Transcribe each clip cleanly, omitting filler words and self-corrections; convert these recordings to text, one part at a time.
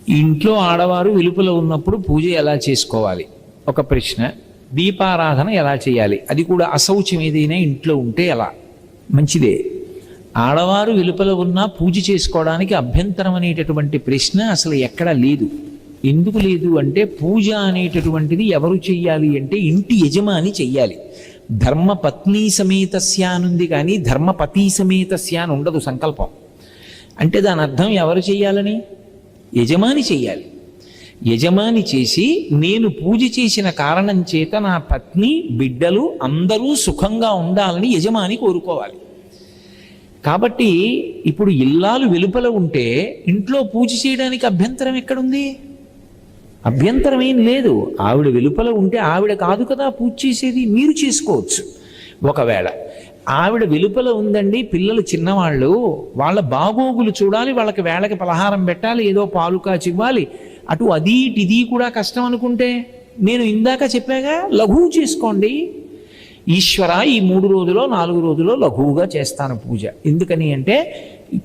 ఇంట్లో ఆడవారు వెలుపల ఉన్నప్పుడు పూజ ఎలా చేసుకోవాలి ఒక ప్రశ్న. దీపారాధన ఎలా చేయాలి, అది కూడా అశౌచం ఏదైనా ఇంట్లో ఉంటే ఎలా? మంచిదే. ఆడవారు వెలుపల ఉన్నా పూజ చేసుకోవడానికి అభ్యంతరం అనేటటువంటి ప్రశ్న అసలు ఎక్కడా లేదు. ఎందుకు లేదు అంటే, పూజ అనేటటువంటిది ఎవరు చెయ్యాలి అంటే ఇంటి యజమాని చెయ్యాలి. ధర్మపత్ని సమేతస్య అనుంది కానీ ధర్మపతి సమేతస్య అని ఉండదు సంకల్పం. అంటే దాని అర్థం ఎవరు చెయ్యాలని? యజమాని చెయ్యాలి. యజమాని చేసి, నేను పూజ చేసిన కారణం చేత నా పత్ని బిడ్డలు అందరూ సుఖంగా ఉండాలని యజమాని కోరుకోవాలి. కాబట్టి ఇప్పుడు ఇల్లాలు వెలుపల ఉంటే ఇంట్లో పూజ చేయడానికి అభ్యంతరం ఎక్కడుంది? అభ్యంతరం ఏం లేదు. ఆవిడ వెలుపల ఉంటే ఆవిడ కాదు కదా పూజ చేసేది, మీరు చేసుకోవచ్చు. ఒకవేళ ఆవిడ వెలుపల ఉందండి, పిల్లలు చిన్నవాళ్ళు, వాళ్ళ బాగోగులు చూడాలి, వాళ్ళకి వేళకి పలహారం పెట్టాలి, ఏదో పాలు కాచి ఇవ్వాలి, అటు అది ఇది కూడా కష్టం అనుకుంటే, నేను ఇందాక చెప్పాగా లఘువు చేసుకోండి. ఈశ్వర ఈ 3 రోజులో 4 రోజులో లఘువుగా చేస్తాను పూజ. ఎందుకని అంటే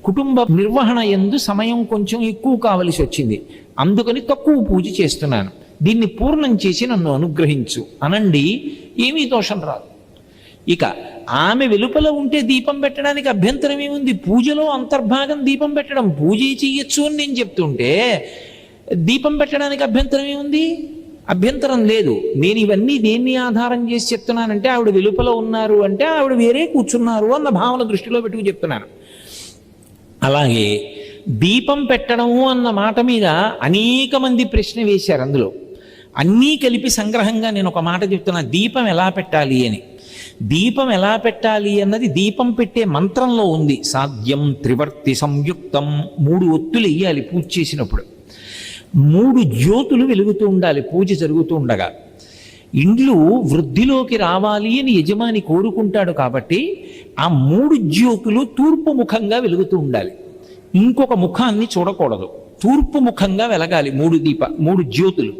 కుటుంబ నిర్వహణ యందు సమయం కొంచెం ఎక్కువ కావలసి వచ్చింది, అందుకని తక్కువ పూజ చేస్తున్నాను, దీన్ని పూర్ణం చేసి నన్ను అనుగ్రహించు అనండి, ఏమీ దోషం రాదు. ఇక ఆమె వెలుపల ఉంటే దీపం పెట్టడానికి అభ్యంతరం ఏముంది? పూజలో అంతర్భాగం దీపం పెట్టడం, పూజ చేయొచ్చు అని నేను చెప్తుంటే దీపం పెట్టడానికి అభ్యంతరం ఏముంది? అభ్యంతరం లేదు. నేను ఇవన్నీ దేన్ని ఆధారం చేసి చెప్తున్నానంటే, ఆవిడ వెలుపల ఉన్నారు అంటే ఆవిడ వేరే కూర్చున్నారు అన్న భావన దృష్టిలో పెట్టుకు చెప్తున్నాను. అలాగే దీపం పెట్టడము అన్న మాట మీద అనేక మంది ప్రశ్న వేశారు. అందులో అన్నీ కలిపి సంగ్రహంగా నేను ఒక మాట చెప్తున్నా, దీపం ఎలా పెట్టాలి అని. దీపం ఎలా పెట్టాలి అన్నది దీపం పెట్టే మంత్రంలో ఉంది. సాధ్యం త్రివర్తి సంయుక్తం, 3 ఒత్తులు వేయాలి పూజ చేసినప్పుడు, 3 జ్యోతులు వెలుగుతూ ఉండాలి పూజ జరుగుతూ ఉండగా. ఇండ్లు వృద్ధిలోకి రావాలి అని యజమాని కోరుకుంటాడు కాబట్టి ఆ 3 జ్యోతులు తూర్పు ముఖంగా వెలుగుతూ ఉండాలి, ఇంకొక ముఖాన్ని చూడకూడదు, తూర్పు ముఖంగా వెలగాలి. 3 జ్యోతులు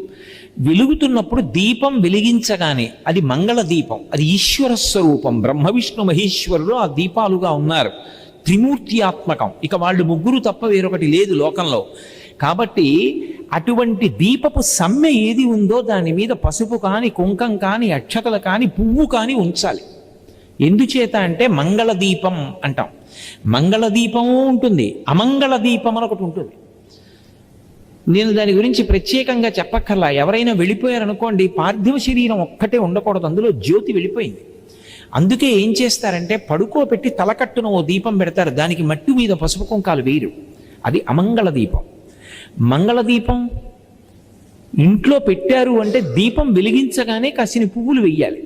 వెలుగుతున్నప్పుడు దీపం వెలిగించగానే అది మంగళ దీపం, అది ఈశ్వర స్వరూపం. బ్రహ్మ విష్ణు మహేశ్వరుడు ఆ దీపాలుగా ఉన్నారు, త్రిమూర్తి ఆత్మకం. ఇక వాళ్ళు 3 తప్ప వేరొకటి లేదు లోకంలో. కాబట్టి అటువంటి దీపపు సమ్మె ఏది ఉందో దాని మీద పసుపు కానీ కుంకం కానీ అక్షతలు కానీ పువ్వు కానీ ఉంచాలి. ఎందుచేత అంటే మంగళ దీపం అంటాం. మంగళ దీపము ఉంటుంది, అమంగళ దీపం అని ఒకటి ఉంటుంది. నేను దాని గురించి ప్రత్యేకంగా చెప్పక్కర్లా. ఎవరైనా వెళ్ళిపోయారనుకోండి, పార్థివ శరీరం ఒక్కటే ఉండకూడదు, అందులో జ్యోతి వెళ్ళిపోయింది. అందుకే ఏం చేస్తారంటే పడుకోబెట్టి తలకట్టున ఓ దీపం పెడతారు, దానికి మట్టి మీద పసుపు కుంకాలు వేయరు, అది అమంగళ దీపం. మంగళదీపం ఇంట్లో పెట్టారు అంటే దీపం వెలిగించగానే కసిన పువ్వులు వెయ్యాలి,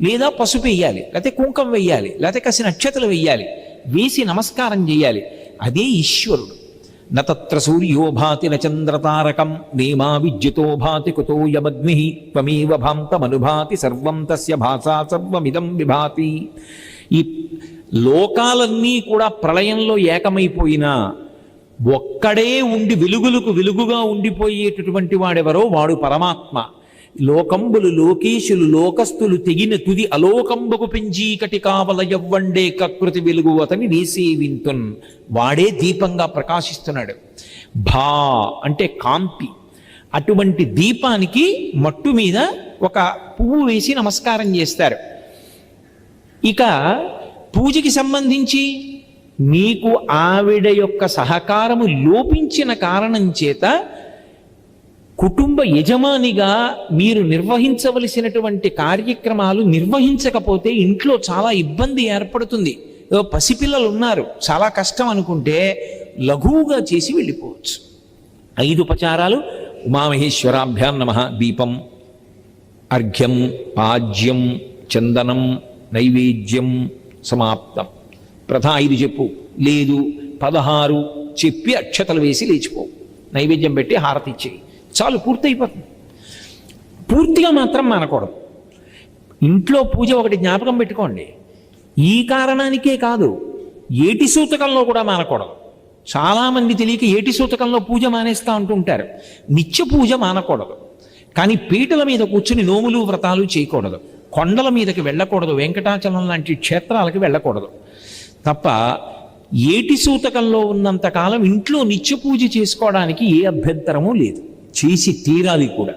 లేదా పసుపు వెయ్యాలి, లేకపోతే కుంకం వెయ్యాలి, లేకపోతే కసిన అక్షతలు వెయ్యాలి, వేసి నమస్కారం చేయాలి. అదే ఈశ్వరుడు. నత్ర సూర్యో భాతి నచంద్రతారకం నేమా విద్యుతో భాతి కుతో యమగ్ని త్వమేవ భాంతమనుభాతి సర్వం తస్య భాసా సర్వమిదం విభాతి. ఈ లోకాలన్నీ కూడా ప్రళయంలో ఏకమైపోయినా ఒక్కడే ఉండి వెలుగులకు వెలుగుగా ఉండిపోయేటటువంటి వాడెవరో వాడు పరమాత్మ. లోకంబులు లోకేశులు లోకస్తులు తెగిన తుది అలోకంబకు పెంచీకటి కావల యవ్వండే కకృతి వెలుగు అతని నేసే వింతున్, వాడే దీపంగా ప్రకాశిస్తున్నాడు. భా అంటే కాంతి. అటువంటి దీపానికి మట్టు మీద ఒక పువ్వు వేసి నమస్కారం చేస్తారు. ఇక పూజకి సంబంధించి మీకు ఆవిడ యొక్క సహకారము లోపించిన కారణం చేత కుటుంబ యజమానిగా మీరు నిర్వహించవలసినటువంటి కార్యక్రమాలు నిర్వహించకపోతే ఇంట్లో చాలా ఇబ్బంది ఏర్పడుతుంది. పసిపిల్లలు ఉన్నారు, చాలా కష్టం అనుకుంటే లఘువుగా చేసి వెళ్ళిపోవచ్చు. 5 ఉపచారాలు: ఉమామహేశ్వరాభ్యాం నమః, దీపం, అర్ఘ్యం, పాజ్యం, చందనం, నైవేద్యం, సమాప్తం. ప్రథ 5 చెప్పు, లేదు 16 చెప్పి అక్షతలు వేసి లేచిపో, నైవేద్యం పెట్టి హారతి ఇచ్చేయి, చాలు, పూర్తయిపోతుంది. పూర్తిగా మాత్రం మానకూడదు. ఇంట్లో పూజ ఒకటి జ్ఞాపకం పెట్టుకోండి, ఈ కారణానికే కాదు, ఏటి సూతకంలో కూడా మానకూడదు. చాలామంది తెలియక ఏటి సూతకంలో పూజ మానేస్తూ ఉంటుంటారు. నిత్య పూజ మానకూడదు, కానీ పీటల మీద కూర్చుని నోములు వ్రతాలు చేయకూడదు, కొండల మీదకి వెళ్ళకూడదు, వెంకటాచలం లాంటి క్షేత్రాలకి వెళ్ళకూడదు. తప్ప ఏటి సూతకంలో ఉన్నంతకాలం ఇంట్లో నిత్య పూజ చేసుకోవడానికి ఏ అభ్యంతరము లేదు, చేసి తీరాలి కూడా.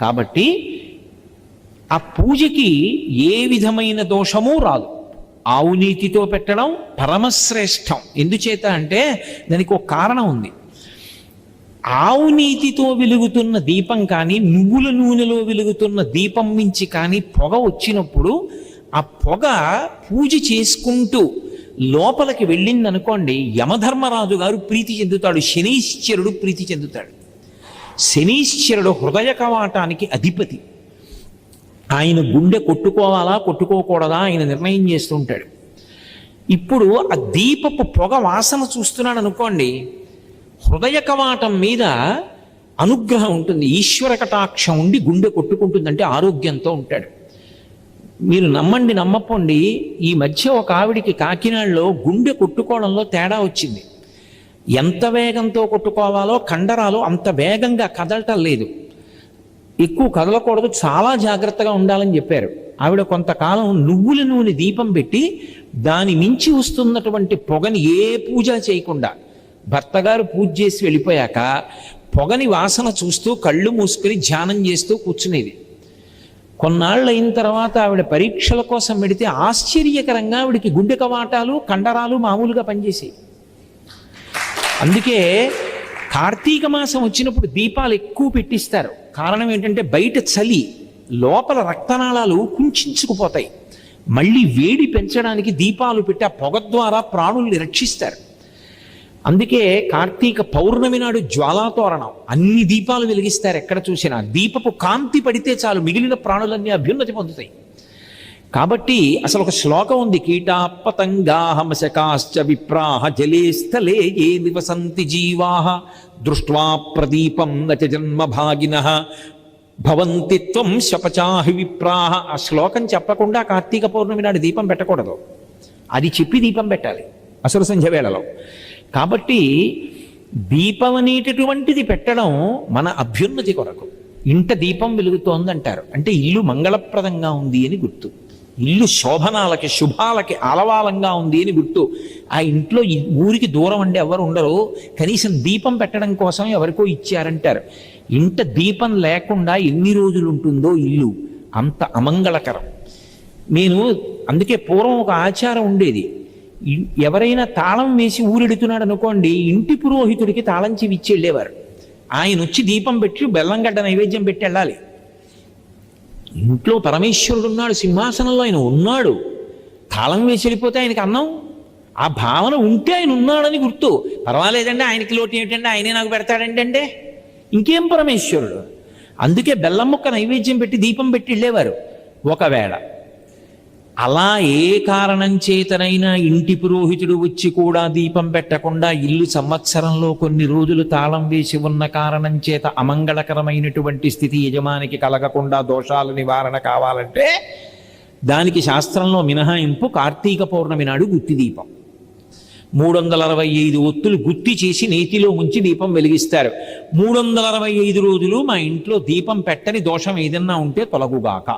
కాబట్టి ఆ పూజకి ఏ విధమైన దోషము రాదు. ఆవు నీతితో పెట్టడం పరమశ్రేష్టం. ఎందుచేత అంటే దానికి ఒక కారణం ఉంది. ఆవు నీతితో వెలుగుతున్న దీపం కానీ, నువ్వుల నూనెలో వెలుగుతున్న దీపం మించి కానీ పొగ వచ్చినప్పుడు ఆ పొగ పూజ చేసుకుంటూ లోపలికి వెళ్ళిందనుకోండి, యమధర్మరాజు గారు ప్రీతి చెందుతాడు, శనీశ్వరుడు ప్రీతి చెందుతాడు. శనీశ్వరుడు హృదయ కవాటానికి అధిపతి. ఆయన గుండె కొట్టుకోవాలా కొట్టుకోకూడదా ఆయన నిర్ణయం చేస్తుంటాడు. ఇప్పుడు ఆ దీపపు పొగ వాసన చూస్తున్నాడు అనుకోండి, హృదయ కవాటం మీద అనుగ్రహం ఉంటుంది, ఈశ్వర కటాక్షం ఉండి గుండె కొట్టుకుంటుందంటే ఆరోగ్యంతో ఉంటాడు. మీరు నమ్మండి నమ్మపోండి, ఈ మధ్య ఒక ఆవిడికి కాకినాడలో గుండె కొట్టుకోవడంలో తేడా వచ్చింది. ఎంత వేగంతో కొట్టుకోవాలో కండరాలు అంత వేగంగా కదలటం లేదు, ఎక్కువ కదలకూడదు, చాలా జాగ్రత్తగా ఉండాలని చెప్పారు. ఆవిడ కొంతకాలం నువ్వుల నూనె దీపం పెట్టి దాని మించి వస్తున్నటువంటి పొగని ఏ పూజ చేయకుండా, భర్త గారు పూజ చేసి వెళ్ళిపోయాక పొగని వాసన చూస్తూ కళ్ళు మూసుకొని ధ్యానం చేస్తూ కూర్చునేది. కొన్నాళ్ళు అయిన తర్వాత ఆవిడ పరీక్షల కోసం పెడితే ఆశ్చర్యకరంగా ఆవిడికి గుండె కవాటాలు కండరాలు మామూలుగా పనిచేసాయి. అందుకే కార్తీక మాసం వచ్చినప్పుడు దీపాలు ఎక్కువ పెట్టిస్తారు. కారణం ఏంటంటే బయట చలి, లోపల రక్తనాళాలు కుంచుకుపోతాయి. మళ్ళీ వేడి పెంచడానికి దీపాలు పెట్టి ఆ పొగ ద్వారా ప్రాణుల్ని రక్షిస్తారు. అందుకే కార్తీక పౌర్ణమి నాడు జ్వాలాతోరణం, అన్ని దీపాలు వెలిగిస్తారు. ఎక్కడ చూసినా దీపపు కాంతి పడితే చాలు మిగిలిన ప్రాణులన్నీ అభ్యున్నతి పొందుతాయి. కాబట్టి అసలు ఒక శ్లోకం ఉంది, కీటాపతంగాహమశకాశ్చ విప్రాహ జలే స్థలే ఏ నివసంతి జీవాః దృష్ట్వా ప్రదీపం నచ జన్మభాగినః భవంతి త్వం శపచాహి విప్రాహ. ఆ శ్లోకం చెప్పకుండా కార్తీక పౌర్ణమి నాడు దీపం పెట్టకూడదు, అది చెప్పి దీపం పెట్టాలి అసలు సంధ్య వేళలో. కాబట్టి దీపం అనేటటువంటిది పెట్టడం మన అభ్యున్నతి కొరకు. ఇంట దీపం వెలుగుతోందంటారు అంటే ఇల్లు మంగళప్రదంగా ఉంది అని గుర్తు, ఇల్లు శోభనాలకి శుభాలకి ఆలవాలంగా ఉంది అని గుర్తు. ఆ ఇంట్లో ఊరికి దూరం అంటే ఎవరు ఉండరు, కనీసం దీపం పెట్టడం కోసం ఎవరికో ఇచ్చారంటారు. ఇంట దీపం లేకుండా ఎన్ని రోజులు ఉంటుందో ఇల్లు అంత అమంగళకరం. నేను అందుకే పూర్వం ఒక ఆచారం ఉండేది, ఎవరైనా తాళం వేసి ఊరెడుతున్నాడు అనుకోండి, ఇంటి పురోహితుడికి తాళం చెవి ఇచ్చి వెళ్ళేవారు. ఆయన వచ్చి దీపం పెట్టి బెల్లంగడ్డ నైవేద్యం పెట్టి వెళ్ళాలి. ఇంట్లో పరమేశ్వరుడు ఉన్నాడు, సింహాసనంలో ఆయన ఉన్నాడు, తాళం వేసి వెళ్ళిపోతే ఆయనకి అన్నం, ఆ భావన ఉంటే ఆయన ఉన్నాడని గుర్తు. పర్వాలేదండి ఆయనకి లోటు ఏమిటంటే ఆయనే నాకు పెడతాడంటే ఇంకేం పరమేశ్వరుడు. అందుకే బెల్లం ముక్క నైవేద్యం పెట్టి దీపం పెట్టి వెళ్ళేవారు. ఒకవేళ అలా ఏ కారణం చేతనైనా ఇంటి పురోహితుడు వచ్చి కూడా దీపం పెట్టకుండా ఇల్లు సంవత్సరంలో కొన్ని రోజులు తాళం వేసి ఉన్న కారణం చేత అమంగళకరమైనటువంటి స్థితి యజమానికి కలగకుండా దోషాల నివారణ కావాలంటే దానికి శాస్త్రంలో మినహాయింపు కార్తీక పౌర్ణమి నాడు గుత్తి దీపం. 365 ఒత్తులు గుత్తి చేసి నేతిలో ఉంచి దీపం వెలిగిస్తారు. 365 రోజులు మా ఇంట్లో దీపం పెట్టని దోషం ఏదన్నా ఉంటే తొలగుగాక.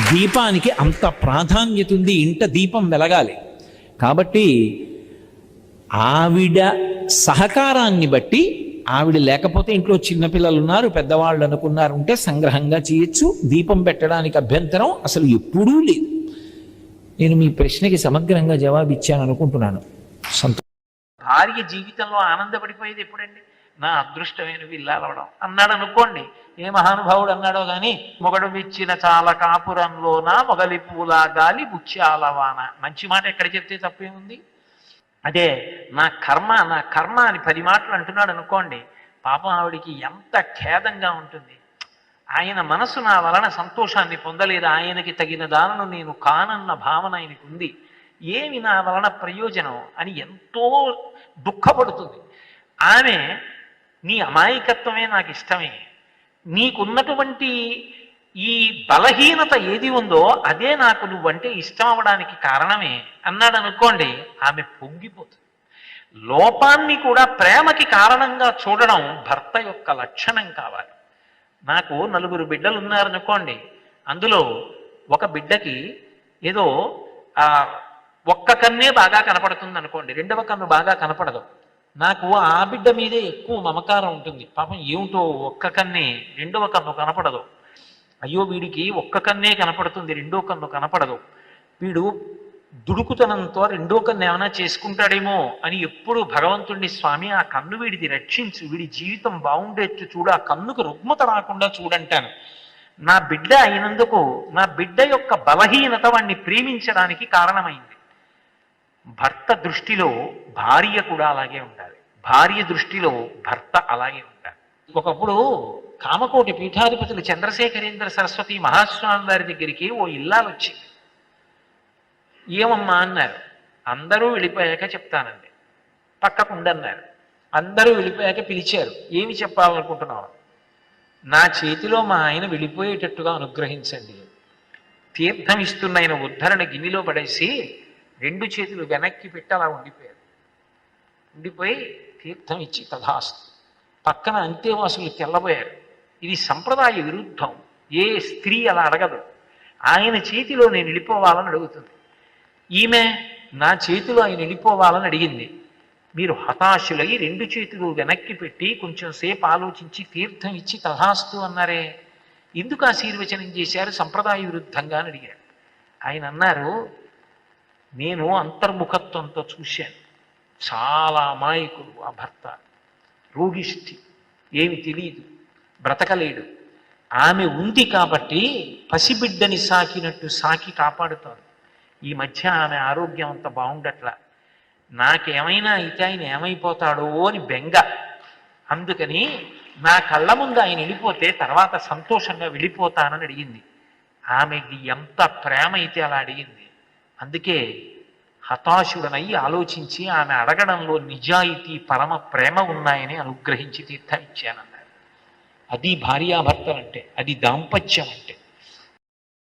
దీపానికి అంత ప్రాధాన్యత ఉంది, ఇంట దీపం వెలగాలి. కాబట్టి ఆవిడ సహకారాన్ని బట్టి, ఆవిడ లేకపోతే ఇంట్లో చిన్నపిల్లలు ఉన్నారు పెద్దవాళ్ళు అనుకున్నారు ఉంటే సంగ్రహంగా చేయొచ్చు. దీపం పెట్టడానికి అభ్యంతరం అసలు ఎప్పుడూ లేదు. నేను మీ ప్రశ్నకి సమగ్రంగా జవాబు ఇచ్చాను అనుకుంటున్నాను. భార్య జీవితంలో ఆనందపడిపోయేది ఎప్పుడండి? నా అదృష్టమైన విల్లాలవడం అన్నాడు అనుకోండి, ఏ మహానుభావుడు అన్నాడో గాని, మొగడు విచ్చిన చాలా కాపురంలోన మొగలి పూల గాలి బుచ్చాలవాన. మంచి మాట ఎక్కడ చెప్తే తప్పేముంది? అదే నా కర్మ నా కర్మ అని 10 మాటలు అంటున్నాడు అనుకోండి, పాపం ఆవిడికి ఎంత ఖేదంగా ఉంటుంది. ఆయన మనసు నా వలన సంతోషాన్ని పొందలేదు, ఆయనకి తగిన దానను నేను కానన్న భావన ఆయనకు ఉంది, ఏమి నా వలన ప్రయోజనం అని ఎంతో దుఃఖపడుతుంది. ఆమె నీ అమాయకత్వమే నాకు ఇష్టమే, నీకున్నటువంటి ఈ బలహీనత ఏది ఉందో అదే నాకు నువ్వంటే ఇష్టం అవడానికి కారణమే అన్నాడు అనుకోండి, ఆమె పొంగిపోతుంది. లోపాన్ని కూడా ప్రేమకి కారణంగా చూడడం భర్త యొక్క లక్షణం కావాలి. నాకు 4 బిడ్డలు ఉన్నారనుకోండి, అందులో ఒక బిడ్డకి ఏదో ఒక్క కన్నే బాగా కనపడుతుంది అనుకోండి, రెండవ కన్ను బాగా కనపడదు. నాకు ఆ బిడ్డ మీదే ఎక్కువ మమకారం ఉంటుంది. పాపం ఏమిటో ఒక్క కన్నే, రెండవ కన్ను కనపడదు. అయ్యో వీడికి ఒక్క కన్నే కనపడుతుంది, రెండో కన్ను కనపడదు, వీడు దుడుకుతనంతో రెండో కన్ను ఏమైనా చేసుకుంటాడేమో అని ఎప్పుడు భగవంతుడిని, స్వామి ఆ కన్ను వీడిది రక్షించు, వీడి జీవితం బాగుండేట్టు చూడు, ఆ కన్నుకు రుగ్మత రాకుండా చూడంటాను. నా బిడ్డ అయినందుకు నా బిడ్డ యొక్క బలహీనత వాణ్ణి ప్రేమించడానికి కారణమైంది. భర్త దృష్టిలో భార్య కూడా అలాగే ఉండాలి, భార్య దృష్టిలో భర్త అలాగే ఉండాలి. ఒకప్పుడు కామకోటి పీఠాధిపతులు చంద్రశేఖరేంద్ర సరస్వతి మహాస్వామి వారి దగ్గరికి ఓ ఇల్లాలు వచ్చింది. ఏమమ్మా అన్నారు. అందరూ వెళ్ళిపోయాక చెప్తానండి. పక్కకుండన్నారు. అందరూ వెళ్ళిపోయాక పిలిచారు. ఏమి చెప్పాలనుకుంటున్నావు? నా చేతిలో మా ఆయన వెళ్ళిపోయేటట్టుగా అనుగ్రహించండి. తీర్థం ఇస్తున్న ఆయన ఉద్ధరణ గిన్నెలో పడేసి రెండు చేతులు వెనక్కి పెట్టి అలా ఉండిపోయారు. ఉండిపోయి తీర్థం ఇచ్చి తథాస్తు. పక్కన అంతేవాసులు తెల్లబోయారు. ఇది సంప్రదాయ విరుద్ధం. ఏ స్త్రీ అలా అడగదు. ఆయన చేతిలో నేను వెళ్ళిపోవాలని అడుగుతుంది. ఈమె నా చేతిలో ఆయన వెళ్ళిపోవాలని అడిగింది. మీరు హతాశులై రెండు చేతులు వెనక్కి పెట్టి కొంచెం సేపు ఆలోచించి తీర్థం ఇచ్చి తథాస్తు అన్నారే, ఎందుకు ఆశీర్వచనం చేశారు సంప్రదాయ విరుద్ధంగా అని అడిగారు. ఆయన అన్నారు, నేను అంతర్ముఖత్వంతో చూశాను. చాలా అమాయకుడు ఆ భర్త, రోగిష్ఠి, ఏమి తెలియదు, బ్రతకలేడు. ఆమె ఉంది కాబట్టి పసిబిడ్డని సాకినట్టు సాకి కాపాడుతోంది. ఈ మధ్య ఆమె ఆరోగ్యం అంత బాగుండట్లా, నాకేమైనా అయితే ఆయన ఏమైపోతాడో అని బెంగ. అందుకని నా కళ్ళ ముందు ఆయన వెళ్ళిపోతే తర్వాత సంతోషంగా వెళ్ళిపోతానని అడిగింది. ఆమెకి ఎంత ప్రేమ అయితే అలా అడిగింది. అందుకే హతాశుడనై ఆలోచించి ఆమె అడగడంలో నిజాయితీ పరమ ప్రేమ ఉన్నాయని అనుగ్రహించి తీర్థం ఇచ్చానన్నారు. అది భార్యాభర్తలంటే, అది దాంపత్యం అంటే.